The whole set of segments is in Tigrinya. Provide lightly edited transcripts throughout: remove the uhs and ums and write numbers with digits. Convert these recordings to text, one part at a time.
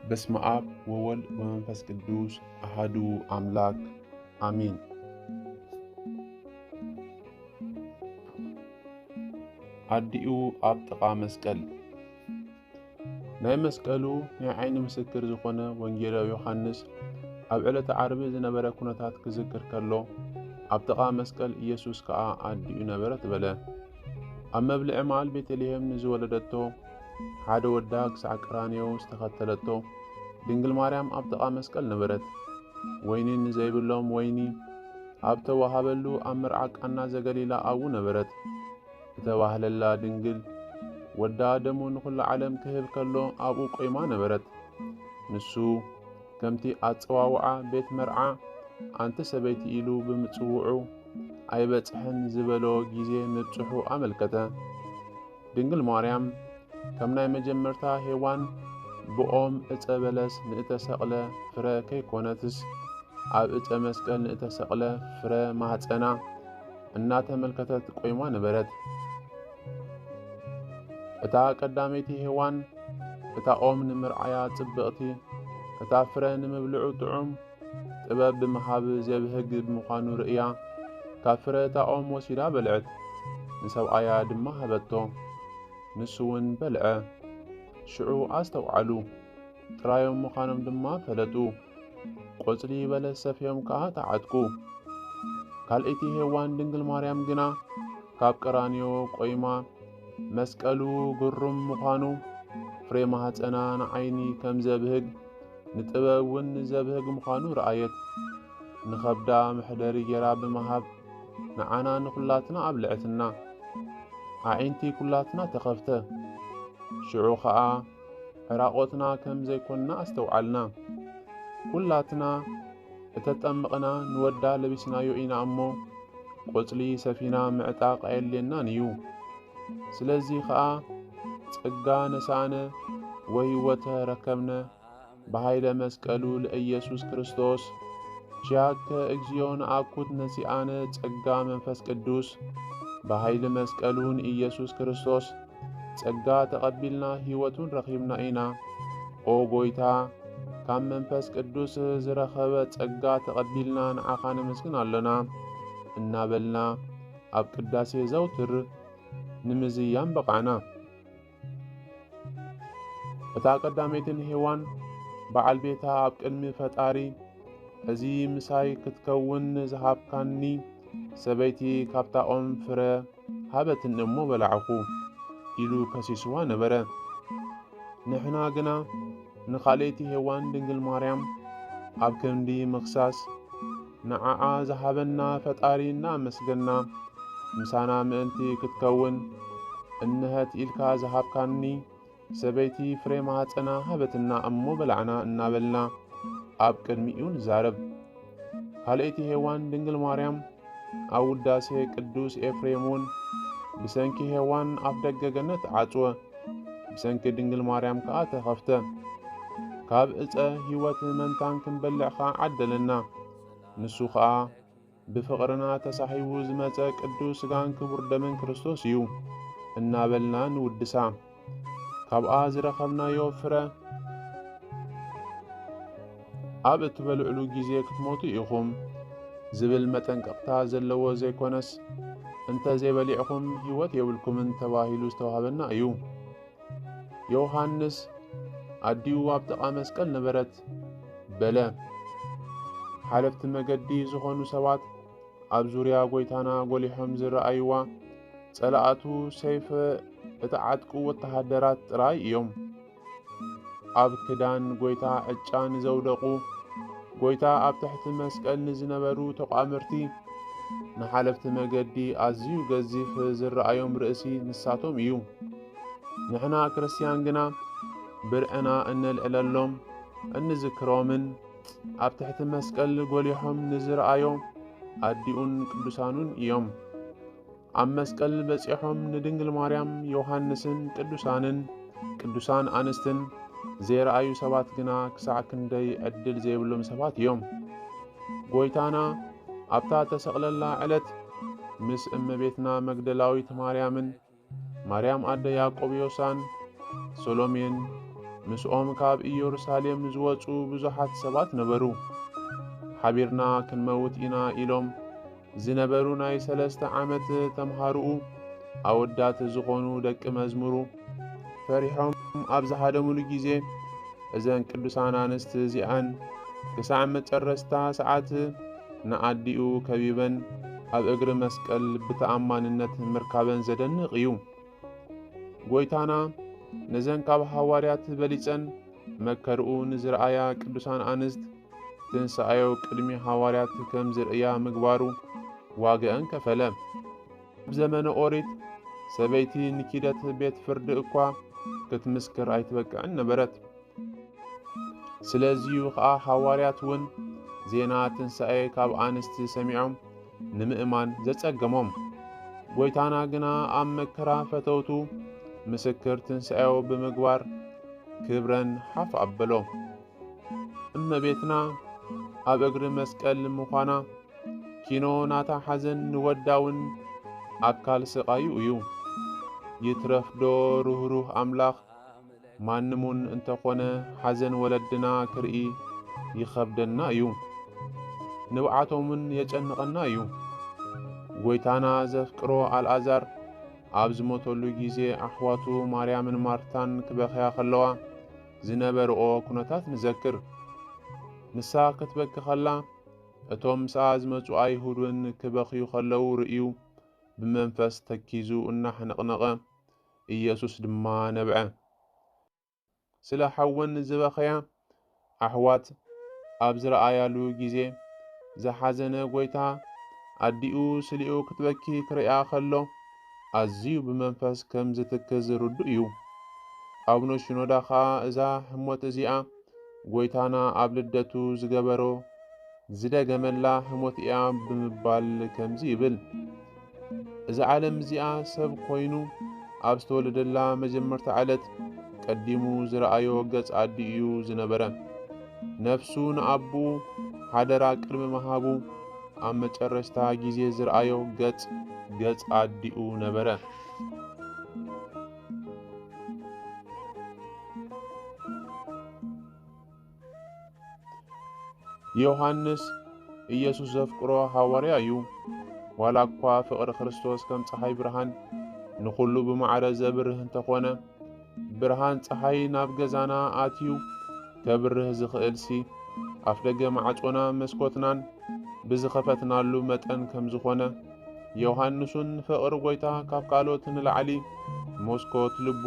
በስመ አብ ወወልድ ወመንፈስ ቅዱስ አሐዱ አምላክ አሚን። አዲኡ ኣብ ጥቓ መስቀል ናይ መስቀሉ ናይ ዓይኒ ምስክር ዝኾነ ወንጌላዊ ዮሐንስ ኣብ ዕለተ ዓርቢ ዝነበረ ኩነታት ክዝክር ከሎ ኣብ ጥቓ መስቀል ኢየሱስ ከዓ ኣዲኡ ነበረ ትበለ። ኣብ መብልዒ መዓል ቤተልሔም ንዝወለደቶ ሓደ ወዳ ክሳዕ ቀራንዮ ዝተኸተለቶ ድንግል ማርያም ኣብ ጥቓ መስቀል ነበረት። ወይኒ ንዘይብሎም ወይኒ ኣብ ተዋሃበሉ ኣብ መርዓ ቃና ዘገሊላ ኣብኡ ነበረት። እተባህለላ ድንግል ወዳ ደሙ ንኹሉ ዓለም ክህብ ከሎ ኣብኡ ቆይማ ነበረት። ንሱ ከምቲ ኣፀዋውዓ ቤት መርዓ ኣንቲ ሰበይቲ ኢሉ ብምጽውዑ ኣይበጽሕን ዝበሎ ጊዜ ምብጽሑ ኣመልከተ። ድንግል ማርያም ከም ናይ መጀመርታ ሄዋን ብኦም ዕፀ በለስ ንእተሰቕለ ፍረ ከይኮነትስ ኣብ ዕፀ መስቀል ንእተሰቕለ ፍረ ማህፀና እናተመልከተት ቆይማ ነበረት። እታ ቀዳመይቲ ሄዋን እታ ኦም ንምርዓያ ጽብቕቲ እታ ፍረ ንምብልዑ ጥዑም ጥበብ ብምሃብ ዘብህግ ብምዃኑ ርእያ ካብ ፍረ እታ ኦም ወሲዳ በልዐት። ንሰብኣያ ድማ ሃበቶ፣ ንሱውን በልዐ። ሽዑ ኣስተውዓሉ፣ ጥራዮም ምዃኖም ድማ ፈለጡ። ቆጽሊ በለስ ሰፍዮም ከዓ ተዓጥቁ። ካልእቲ ሄዋን ድንግል ማርያም ግና ካብ ቀራንዮ ቆይማ መስቀሉ ግሩም ምዃኑ ፍሬ ማህፀና ንዓይኒ ከም ዘብህግ ንጥበብ እውን ዘብህግ ምዃኑ ረኣየት። ንኸብዳ ምሕደሪ ጌራ ብምሃብ ንዓና ንኹላትና ኣብልዕትና፣ ኣዒንቲ ኩላትና ተኸፍተ። ሽዑ ከዓ ዕራቆትና ከም ዘይኮንና ኣስተውዓልና። ኩላትና እተጠምቕና ንወዳ ለቢስናዮ ኢና እሞ ቆጽሊ ሰፊና ምዕጣቕ ኣየድልየናን እዩ። ስለዚ ከዓ ጸጋ ነሳእነ ወህይወተ ረከብነ ብሃይለ መስቀሉ ለኢየሱስ ክርስቶስ ጃከ እግዚኦ ንኣኩት ነሲኣነ ጸጋ መንፈስ ቅዱስ ብሃይሊ መስቀሉን ኢየሱስ ክርስቶስ ጸጋ ተቐቢልና ሕይወቱን ረኺብና ኢና። ኦ ጎይታ ካብ መንፈስ ቅዱስ ዝረኸበ ጸጋ ተቐቢልና ንዓኻ ነመስግን ኣለና እናበልና ኣብ ቅዳሴ ዘውትር ንምዝያም በቓዕና። እታ ቀዳመይትን ሄዋን በዓል ቤታ ኣብ ቅድሚ ፈጣሪ እዚ ምሳይ ክትከውን ዝሃብካኒ ሰበይቲ ካብታ ኦም ፍረ ሃበትን እሞ በላዕኹ ኢሉ ከሲስዋ ነበረ። ንሕና ግና ንኻልእቲ ሄዋን ድንግል ማርያም ኣብ ክንዲ ምኽሳስ ንዓዓ ዝሃበና ፈጣሪ እናመስገና ምሳና ምእንቲ ክትከውን እንሀት ኢልካ ዝሃብካኒ ሰበይቲ ፍሬ ማህፀና ሃበትና እሞ በላዕና እናበልና ኣብ ቅድሚኡ ንዛረብ። ካልእቲ ሄዋን ድንግል ማርያም ኣብ ውዳሴ ቅዱስ ኤፍሬሞን ብሰንኪ ሄዋን ኣብ ደገ ገነት ዓጽወ፣ ብሰንኪ ድንግል ማርያም ከዓ ተኸፍተ። ካብ ዕፀ ሕይወት መንታን ክንበልዕኻ ዓደለና። ንሱ ከዓ ብፍቕርና ተሳሒቡ ዝመጸ ቅዱስ ሥጋን ክቡር ደምን ክርስቶስ እዩ እናበልና ንውድሳ። ካብኣ ዝረኸብናዮ ፍረ ኣብ እትበልዕሉ ጊዜ ክትሞቱ ኢኹም ዝብል መጠንቀቕታ ዘለዎ ዘይኮነስ እንተዘይበሊዕኹም ሕይወት የብልኩምን ተባሂሉ ዝተዋህበና እዩ። ዮሐንስ ኣዲኡ ኣብ ጥቓ መስቀል ነበረት በለ። ሓለፍቲ መገዲ ዝኾኑ ሰባት ኣብ ዙርያ ጎይታና ጐሊሖም ዝረኣይዋ ጸላኣቱ ሰይፈ እተዓጥቁ ወተሃደራት ጥራይ እዮም። ኣብ ክዳን ጎይታ ዕጫ ንዘውደቑ ጎይታ ኣብ ትሕቲ መስቀል ንዝነበሩ ተቋምርቲ ንሓለፍቲ መገዲ ኣዝዩ ገዚፍ ዝረኣዮም ርእሲ ንሳቶም እዩ። ንሕና ክርስቲያን ግና ብርዕና እንልዕለሎም እንዝክሮምን ኣብ ትሕቲ መስቀል ጐሊሖም ንዝረኣዮም ኣዲኡን ቅዱሳኑን እዮም። ኣብ መስቀል በጺሖም ንድንግል ማርያም ዮሐንስን ቅዱሳን ኣንስትን ዘይረኣዩ ሰባት ግና ክሳዕ ክንደይ ዕድል ዘይብሎም ሰባት እዮም። ጎይታና ኣብታ ተሰቕለላ ዕለት ምስ እመቤትና መግደላዊት ማርያምን ማርያም አደ ያዕቆብ ዮሳን ሰሎሜን ምስኦም ካብ ኢየሩሳሌም ዝወፁ ብዙሓት ሰባት ነበሩ። ሓቢርና ክንመውት ኢና ኢሎም ዝነበሩ ናይ 3 ዓመት ተምሃርኡ ኣወዳት ዝኾኑ ደቂ መዝሙሩ ፈሪሖም ኣብ ዝሃደሙሉ ጊዜ እዘን ቅዱሳን ኣንስቲ እዚኣን ክሳዕ መጨረስታ ሰዓት ንኣዲኡ ከቢበን ኣብ እግሪ መስቀል ብተኣማንነት ምርካበን ዘደንቕ እዩ። ጎይታና ነዘን ካብ ሃዋርያት በሊፀን መከርኡ ንዝረኣያ ቅዱሳን ኣንስት ትንሣኤዮ ቅድሚ ሃዋርያት ከም ዝርእያ ምግባሩ ዋግአን ከፈለ። ብዘመነ ኦሪት ሰበይቲ ንኪደት ቤት ፍርዲ እኳ ክትምስክር ኣይትበቅዕን ነበረት። ስለዚዩ ኸዓ ሃዋርያት እውን ዜና ትንሣኤ ካብ ኣንስቲ ሰሚዖም ንምእማን ዘጸገሞም። ጎይታና ግና ኣብ መከራ ፈተውቱ ምስክር ትንሣኤዮ ብምግባር ክብረን ሓፍ ኣበሎ። እመቤትና ኣብ እግሪ መስቀል ምዃና ኪኖ ናታ ሓዘን ንወዳውን ኣካል ስቓዩ እዩ። ይትረፍዶ ሩህሩህ ኣምላኽ ማንሙን እንተኾነ ሓዘን ወለድና ክርኢ ይኸብደና እዩ፣ ንብዓቶምን የጨንቐና እዩ። ጎይታና ዘፍቅሮ ኣልዓዛር ኣብ ዝሞተሉ ጊዜ ኣሕዋቱ ማርያምን ማርታን ክበኽያ ኸለዋ ዝነበርኦ ኩነታት ንዘክር። ንሳ ክትበኪ ኸላ እቶም ምስኣ ዝመፁ ኣይሁድን ክበኽዩ ኸለዉ ርእዩ ብመንፈስ ተኪዙ እናሕነቕነቐ ኢየሱስ ድማ ነብዐ። ስለ ሓወን ዝበኸያ ኣሕዋት ኣብ ዝረኣያሉ ጊዜ ዝሓዘነ ጎይታ ኣዲኡ ስሊኡ ክትበኪ ክርያ ኸሎ ኣዝዩ ብመንፈስ ከም ዝትክዝ ርዱ እዩ። ኣቡነ ሽኖዳ ኸዓ እዛ ሕሞት እዚኣ ጎይታና ኣብ ልደቱ ዝገበሮ ዝደገመላ ሕሞት እያ ብምባል ከምዚ ይብል። እዚ ዓለም እዚኣ ሰብ ኮይኑ ኣብ ዝተወለደላ መጀመርታ ዕለት ቀዲሙ ዝረኣዮ ገጽ ኣዲ እዩ ዝነበረ። ነፍሱ ንኣቡ ሓደራ ቅድሚ መሃቡ ኣብ መጨረስታ ጊዜ ዝረኣዮ ገጽ ኣዲኡ ነበረ። ዮሐንስ ኢየሱስ ዘፍቅሮ ሃዋርያ እዩ። ዋላ እኳ ፍቕሪ ክርስቶስ ከም ፀሓይ ብርሃን ንኹሉ ብማዕረ ዘብርህ እንተኾነ ብርሃን ፀሓይ ናብ ገዛና ኣትዩ ከብርህ ዝኽእልሲ ኣፍ ደገ ማዕጾና መስኮትናን ብዝኸፈትናሉ መጠን ከም ዝኾነ ዮሐንሱን ፍቕሪ ጎይታ ካብ ካልኦት ንላዕሊ መስኮት ልቡ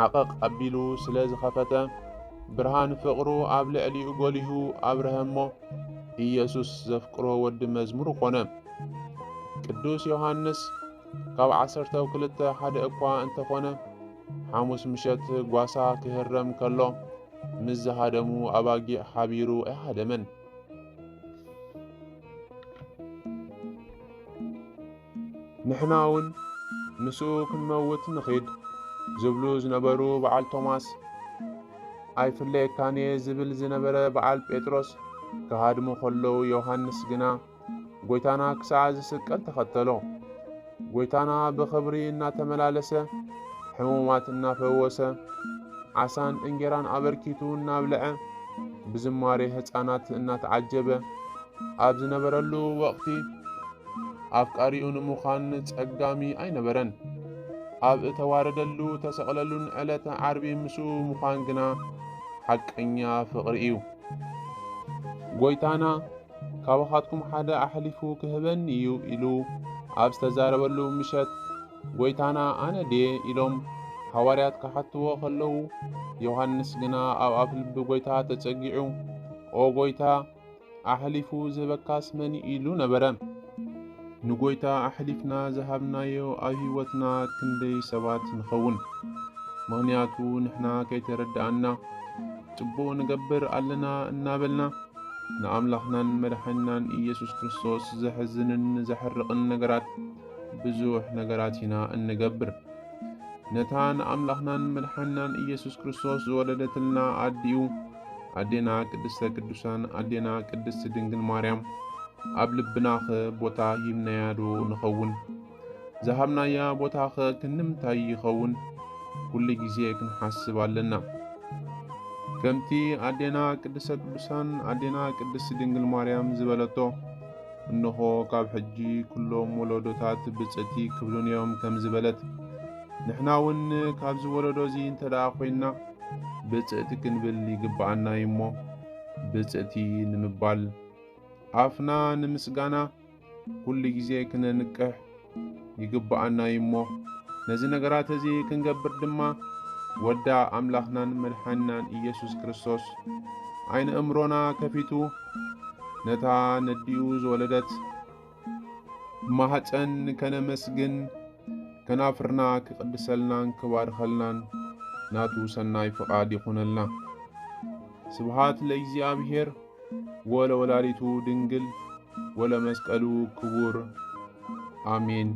ዓቐቕ ኣቢሉ ስለ ዝኸፈተ ብርሃን ፍቕሩ ኣብ ልዕሊኡ ጐሊሁ ኣብርሀ እሞ ኢየሱስ ዘፍቅሮ ወዲ መዝሙር ኮነ። ቅዱስ ዮሐንስ ካብ 12 ሓደ እኳ እንተኾነ ሐሙስ ምሸት ጓሳ ክህረም ከሎ ምስ ዝሃደሙ ኣባጊዕ ሓቢሩ ኣይሃደመን። ንሕና እውን ምስኡ ክንመውት ንኺድ ዝብሉ ዝነበሩ በዓል ቶማስ ኣይፍለየካን ዝብል ዝነበረ በዓል ጴጥሮስ ክሃድሙ ኸለዉ ዮሐንስ ግና ጎይታና ክሳዕ ዝስቀል ተኸተሎ። ጎይታና ብኽብሪ እናተመላለሰ ሕሙማት እናፈወሰ ዓሳን እንጌራን ኣበርኪቱ እናብልዐ ብዝማሬ ሕፃናት እናተዓጀበ ኣብ ዝነበረሉ ወቕቲ ኣፍቃሪኡ ንምዃን ጸጋሚ ኣይነበረን። ኣብ እተዋረደሉ ተሰቕለሉን ዕለተ ዓርቢ ምስኡ ምዃን ግና ሓቀኛ ፍቕሪ እዩ። ጎይታና ካብኻትኩም ሓደ ኣሕሊፉ ክህበኒ እዩ ኢሉ ኣብ ዝተዛረበሉ ምሸት ጎይታና ኣነ ደ ኢሎም ሃዋርያት ክሓትዎ ኸለዉ ዮሐንስ ግና ኣብ ኣፍ ልቢ ጎይታ ተጸጊዑ ኦ ጎይታ ኣሕሊፉ ዝህበካስ መኒ ኢሉ ነበረ። ንጎይታ ኣሕሊፍና ዝሃብናዮ ኣብ ሕይወትና ክንደይ ሰባት ንኸውን። ምኽንያቱ ንሕና ከይተረዳእና ጽቡቕ ንገብር ኣለና እናበልና ንኣምላኽናን መድሓኒናን ኢየሱስ ክርስቶስ ዘሕዝንን ዘሕርቕን ነገራት ብዙሕ ነገራት ኢና እንገብር። ነታ ንኣምላኽናን መድሓኒናን ኢየሱስ ክርስቶስ ዝወለደትልና ኣዲኡ ኣዴና ቅድስተ ቅዱሳን ኣዴና ቅድስቲ ድንግል ማርያም ኣብ ልብናኸ ቦታ ይምናያዶ ንኸውን ዝሃብናያ ቦታኸ ክንምታይ ይኸውን ኩሉ ጊዜ ክንሓስብ ኣለና። ከምቲ ኣዴና ቅድስተ ቅዱሳን ኣዴና ቅድስት ድንግል ማርያም ዝበለቶ እንሆ ካብ ሕጂ ኩሎም ወለዶታት ብፅዕቲ ክብሉን እዮም ከም ዝበለት ንሕና እውን ካብ ዝወለዶ እዚ እንተደኣ ኮይና ብፅዕቲ ክንብል ይግባአና እሞ ብፅዕቲ ንምባል ኣፍና ንምስጋና ኩሉ ጊዜ ክነንቅሕ ይግባአና እሞ ነዚ ነገራት እዚ ክንገብር ድማ ወዳ ኣምላኽናን መድሓኒናን ኢየሱስ ክርስቶስ ዓይነ እምሮና ከፊቱ ነታ ነዲኡ ዝወለደት ማህፀን ከነመስግን ከናፍርና ክቅድሰልናን ክባርከልናን ናቱ ሰናይ ፍቃድ ይኹነልና። ስብሃት ለእግዚአብሔር ወለወላዲቱ ድንግል ወለመስቀሉ ክቡር አሜን።